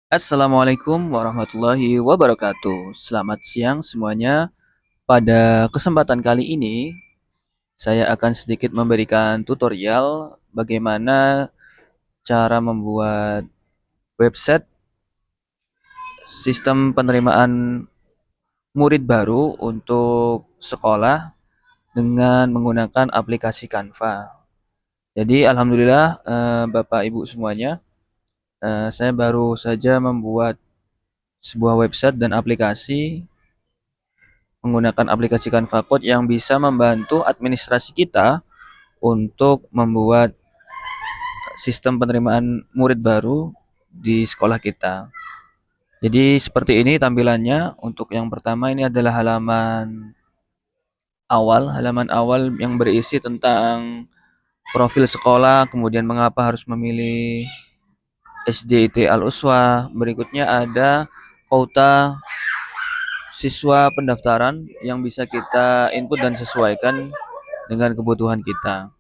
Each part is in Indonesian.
Assalamualaikum warahmatullahi wabarakatuh. Selamat siang semuanya. Pada kesempatan kali ini, saya akan sedikit memberikan tutorial bagaimana cara membuat website sistem penerimaan murid baru untuk sekolah dengan menggunakan aplikasi Canva. Jadi, alhamdulillah, Bapak Ibu semuanya, saya baru saja membuat sebuah website dan aplikasi menggunakan aplikasi Canva Code yang bisa membantu administrasi kita untuk membuat sistem penerimaan murid baru di sekolah kita. Jadi seperti ini tampilannya. Untuk yang pertama ini adalah halaman awal yang berisi tentang profil sekolah, kemudian mengapa harus memilih SDIT Al-Uswah. Berikutnya ada kuota siswa pendaftaran yang bisa kita input dan sesuaikan dengan kebutuhan kita.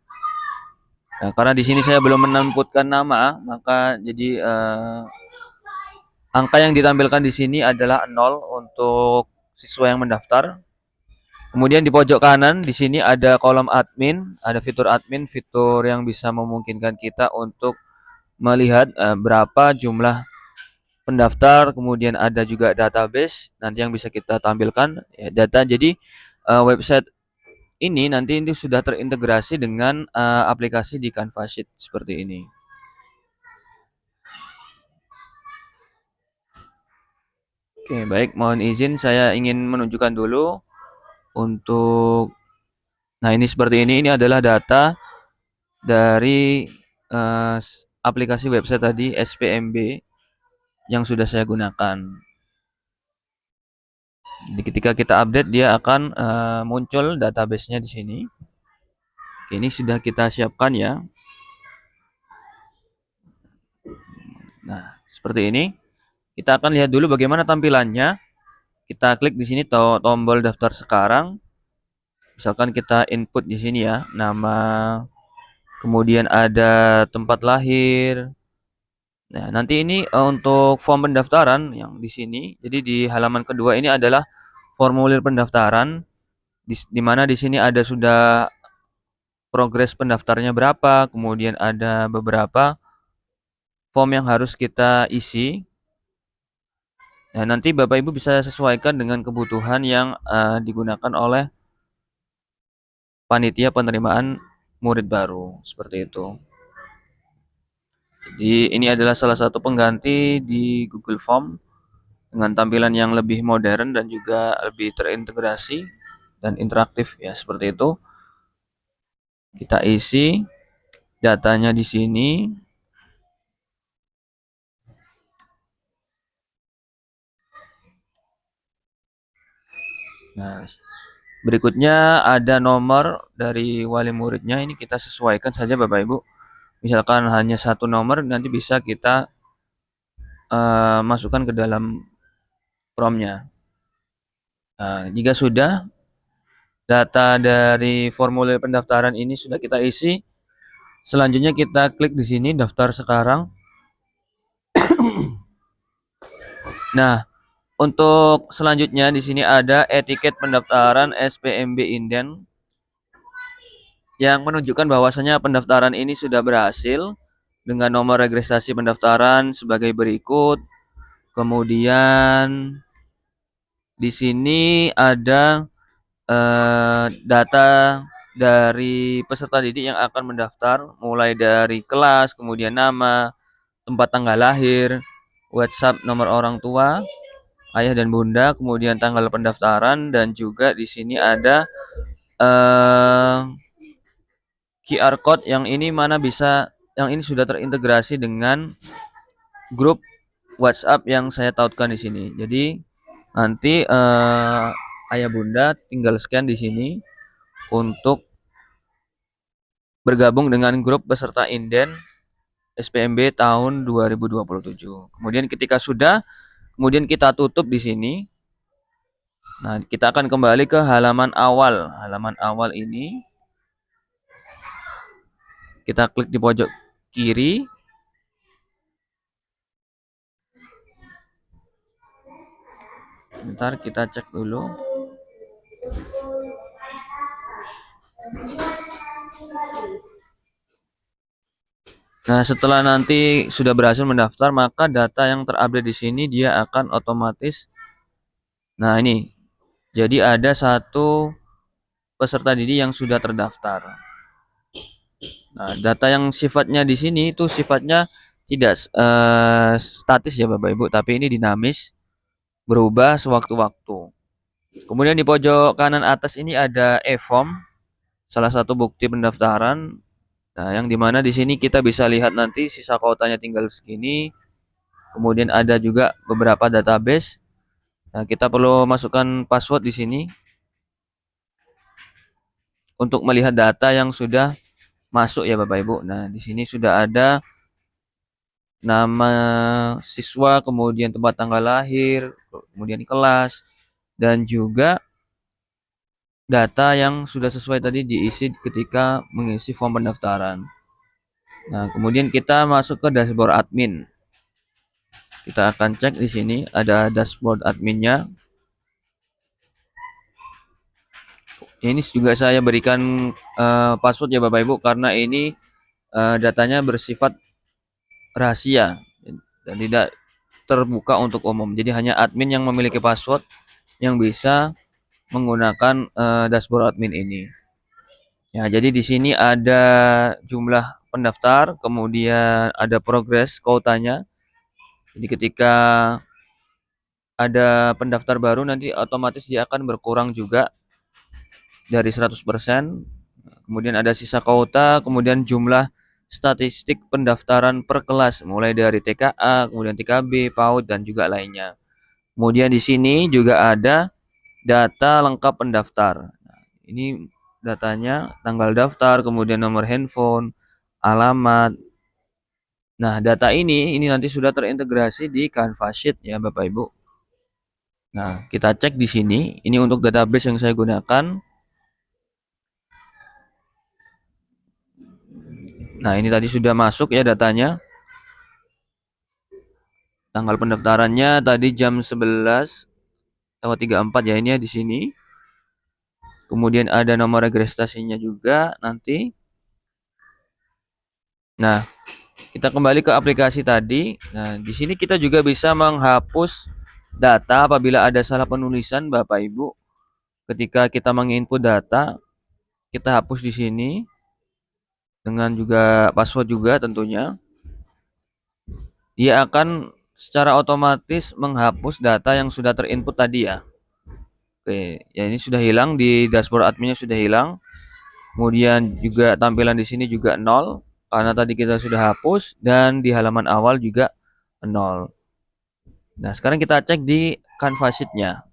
Nah, karena di sini saya belum menempatkan nama, maka jadi angka yang ditampilkan di sini adalah 0 untuk siswa yang mendaftar. Kemudian di pojok kanan di sini ada kolom admin, ada fitur admin, fitur yang bisa memungkinkan kita untuk melihat berapa jumlah pendaftar, kemudian ada juga database nanti yang bisa kita tampilkan ya, data. Jadi website ini sudah terintegrasi dengan aplikasi di Canva Sheet seperti ini. Oke, baik. Mohon izin saya ingin menunjukkan dulu untuk nah ini seperti ini. Ini adalah data dari aplikasi website tadi SPMB yang sudah saya gunakan. Jadi ketika kita update dia akan muncul database-nya di sini. Oke, ini sudah kita siapkan ya. Nah, seperti ini. Kita akan lihat dulu bagaimana tampilannya. Kita klik di sini tombol daftar sekarang. Misalkan kita input di sini ya, nama, kemudian ada tempat lahir. Nah, nanti ini untuk form pendaftaran yang di sini. Jadi di halaman kedua ini adalah formulir pendaftaran di mana di sini ada sudah progres pendaftarnya berapa, kemudian ada beberapa form yang harus kita isi. Nah, nanti Bapak Ibu bisa sesuaikan dengan kebutuhan yang digunakan oleh panitia penerimaan murid baru, seperti itu. Jadi ini adalah salah satu pengganti di Google Form dengan tampilan yang lebih modern dan juga lebih terintegrasi dan interaktif ya, seperti itu. Kita isi datanya di sini. Nah, berikutnya ada nomor dari wali muridnya, ini kita sesuaikan saja Bapak Ibu. Misalkan hanya satu nomor, nanti bisa kita masukkan ke dalam promnya. Nah, jika sudah data dari formulir pendaftaran ini sudah kita isi, selanjutnya kita klik di sini daftar sekarang. Nah, untuk selanjutnya di sini ada etiket pendaftaran SPMB Inden yang menunjukkan bahwasanya pendaftaran ini sudah berhasil dengan nomor registrasi pendaftaran sebagai berikut. Kemudian di sini ada data dari peserta didik yang akan mendaftar, mulai dari kelas, kemudian nama, tempat tanggal lahir, WhatsApp nomor orang tua, ayah dan bunda, kemudian tanggal pendaftaran, dan juga di sini ada QR code yang ini yang ini sudah terintegrasi dengan grup WhatsApp yang saya tautkan di sini. Jadi nanti ayah bunda tinggal scan di sini untuk bergabung dengan grup peserta inden SPMB tahun 2027. Kemudian kemudian kita tutup di sini. Nah, kita akan kembali ke halaman awal. Halaman awal ini kita klik di pojok kiri. Sebentar kita cek dulu. Nah, setelah nanti sudah berhasil mendaftar, maka data yang terupdate di sini dia akan otomatis. Nah, ini. Jadi ada satu peserta didik yang sudah terdaftar. Nah, data yang sifatnya di sini itu sifatnya tidak statis ya Bapak Ibu, tapi ini dinamis, berubah sewaktu-waktu. Kemudian di pojok kanan atas ini ada e-form, salah satu bukti pendaftaran. Nah, yang dimana di sini kita bisa lihat nanti sisa kuotanya tinggal segini. Kemudian ada juga beberapa database. Nah, kita perlu masukkan password di sini untuk melihat data yang sudah masuk ya Bapak Ibu. Nah, di sini sudah ada nama siswa, kemudian tempat tanggal lahir, kemudian kelas, dan juga data yang sudah sesuai tadi diisi ketika mengisi form pendaftaran. Nah, kemudian kita masuk ke dashboard admin. Kita akan cek di sini ada dashboard adminnya. Ini juga saya berikan password ya Bapak Ibu karena ini datanya bersifat rahasia dan tidak terbuka untuk umum. Jadi hanya admin yang memiliki password yang bisa menggunakan dashboard admin ini. Ya, jadi di sini ada jumlah pendaftar, kemudian ada progres kuotanya. Jadi ketika ada pendaftar baru nanti otomatis dia akan berkurang juga dari 100%. Kemudian ada sisa kuota, kemudian jumlah statistik pendaftaran per kelas mulai dari TKA, kemudian TKB, PAUD dan juga lainnya. Kemudian di sini juga ada data lengkap pendaftar. Nah, ini datanya tanggal daftar, kemudian nomor handphone, alamat. Nah, data ini nanti sudah terintegrasi di Canva Sheet ya Bapak Ibu. Nah, kita cek di sini. Ini untuk database yang saya gunakan. Nah, ini tadi sudah masuk ya datanya. Tanggal pendaftarannya tadi jam 11:34 ya ini ya di sini. Kemudian ada nomor registrasinya juga nanti. Nah, kita kembali ke aplikasi tadi. Nah, di sini kita juga bisa menghapus data apabila ada salah penulisan Bapak Ibu. Ketika kita menginput data, kita hapus di sini dengan juga password juga tentunya. Dia akan secara otomatis menghapus data yang sudah terinput tadi ya. Oke, ya ini sudah hilang di dashboard adminnya sudah hilang. Kemudian juga tampilan di sini juga 0 karena tadi kita sudah hapus dan di halaman awal juga 0. Nah, sekarang kita cek di Canva Sheet-nya.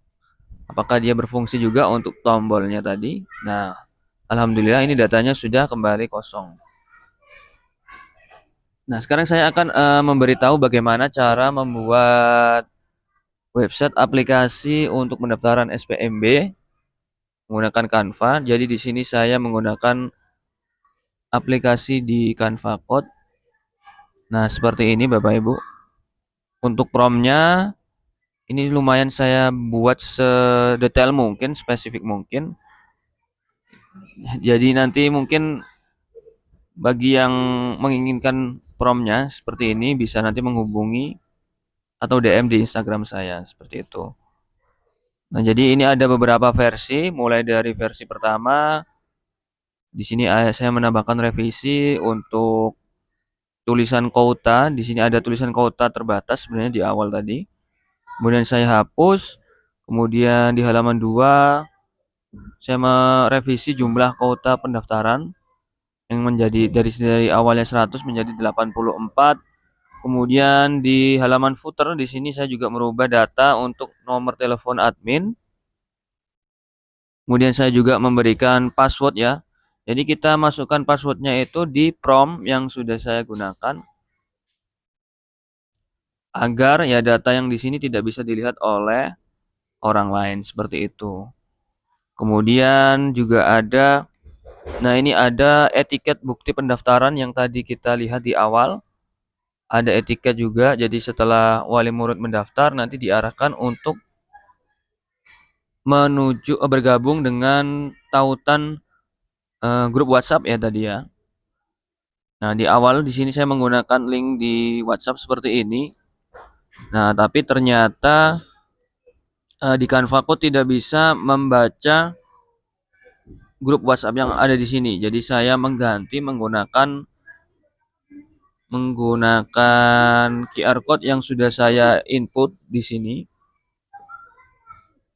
Apakah dia berfungsi juga untuk tombolnya tadi? Nah, alhamdulillah ini datanya sudah kembali kosong. Nah, sekarang saya akan memberitahu bagaimana cara membuat website aplikasi untuk pendaftaran SPMB menggunakan Canva. Jadi di sini saya menggunakan aplikasi di Canva Code. Nah, seperti ini Bapak Ibu. Untuk promnya ini lumayan saya buat sedetail mungkin, spesifik mungkin. Jadi nanti mungkin bagi yang menginginkan promnya seperti ini bisa nanti menghubungi atau DM di Instagram saya seperti itu. Nah, jadi ini ada beberapa versi, mulai dari versi pertama. Di sini saya menambahkan revisi untuk tulisan quota. Di sini ada tulisan quota terbatas sebenarnya di awal tadi. Kemudian saya hapus. Kemudian di halaman 2 saya merevisi jumlah kuota pendaftaran yang menjadi dari awalnya 100 menjadi 84. Kemudian di halaman footer di sini saya juga merubah data untuk nomor telepon admin. Kemudian saya juga memberikan password ya. Jadi kita masukkan passwordnya itu di prompt yang sudah saya gunakan agar ya data yang di sini tidak bisa dilihat oleh orang lain seperti itu. Kemudian juga ada, nah ini ada etiket bukti pendaftaran yang tadi kita lihat di awal. Ada etiket juga, jadi setelah wali murid mendaftar nanti diarahkan untuk bergabung dengan tautan grup WhatsApp ya tadi ya. Nah, di awal di sini saya menggunakan link di WhatsApp seperti ini. Nah, tapi ternyata di Canva Code tidak bisa membaca grup WhatsApp yang ada di sini. Jadi saya mengganti menggunakan QR code yang sudah saya input di sini.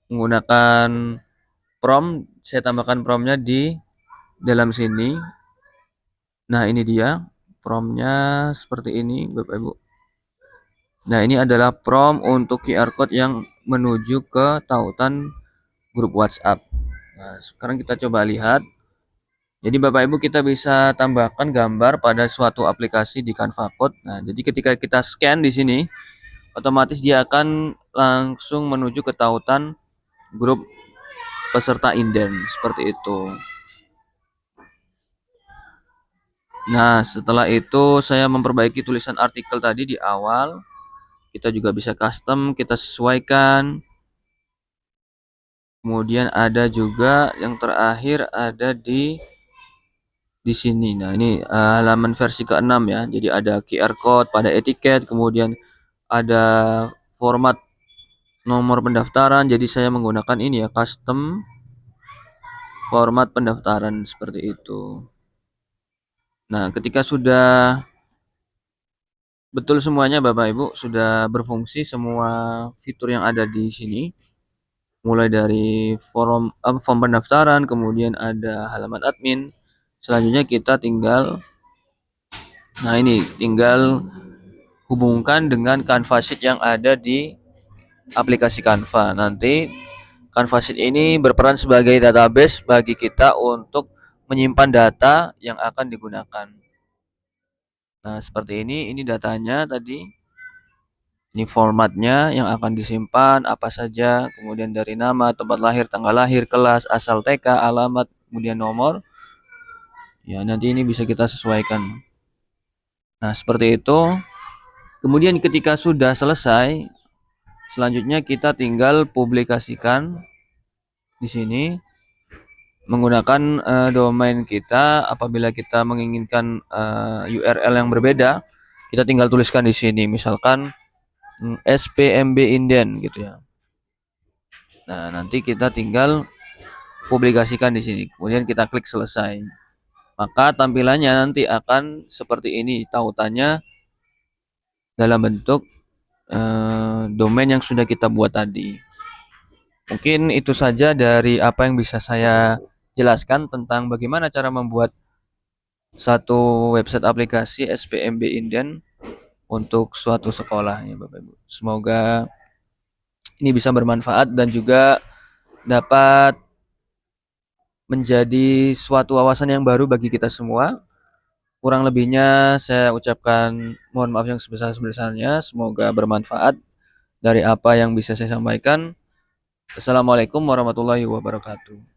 Menggunakan prompt, saya tambahkan promptnya di dalam sini. Nah, ini dia promptnya seperti ini, Bapak Ibu. Nah, ini adalah prompt untuk QR code yang menuju ke tautan grup WhatsApp. Nah, sekarang kita coba lihat. Jadi Bapak Ibu kita bisa tambahkan gambar pada suatu aplikasi di Canva Code. Nah, jadi ketika kita scan di sini, otomatis dia akan langsung menuju ke tautan grup peserta inden seperti itu. Nah, setelah itu saya memperbaiki tulisan artikel tadi di awal. Kita juga bisa custom, kita sesuaikan. Kemudian ada juga yang terakhir ada di sini. Nah, ini halaman versi ke-6 ya. Jadi ada QR code pada etiket, kemudian ada format nomor pendaftaran. Jadi saya menggunakan ini ya, custom format pendaftaran seperti itu. Nah, ketika sudah betul semuanya Bapak Ibu, sudah berfungsi semua fitur yang ada di sini. Mulai dari form pendaftaran, kemudian ada halaman admin. Selanjutnya kita tinggal tinggal hubungkan dengan Canva Sheet yang ada di aplikasi Canva. Nanti Canva Sheet ini berperan sebagai database bagi kita untuk menyimpan data yang akan digunakan. Nah, seperti ini datanya tadi. Ini formatnya yang akan disimpan apa saja, kemudian dari nama, tempat lahir, tanggal lahir, kelas, asal TK, alamat, kemudian nomor. Ya, nanti ini bisa kita sesuaikan. Nah, seperti itu. Kemudian ketika sudah selesai, selanjutnya kita tinggal publikasikan di sini menggunakan domain kita. Apabila kita menginginkan URL yang berbeda, kita tinggal tuliskan di sini, misalkan SPMB Inden gitu ya. Nah, nanti kita tinggal publikasikan di sini. Kemudian kita klik selesai. Maka tampilannya nanti akan seperti ini, tautannya dalam bentuk domain yang sudah kita buat tadi. Mungkin itu saja dari apa yang bisa saya jelaskan tentang bagaimana cara membuat satu website aplikasi SPMB Inden untuk suatu sekolah ya Bapak Ibu. Semoga ini bisa bermanfaat dan juga dapat menjadi suatu wawasan yang baru bagi kita semua. Kurang lebihnya saya ucapkan mohon maaf yang sebesar-besarnya. Semoga bermanfaat dari apa yang bisa saya sampaikan. Assalamualaikum warahmatullahi wabarakatuh.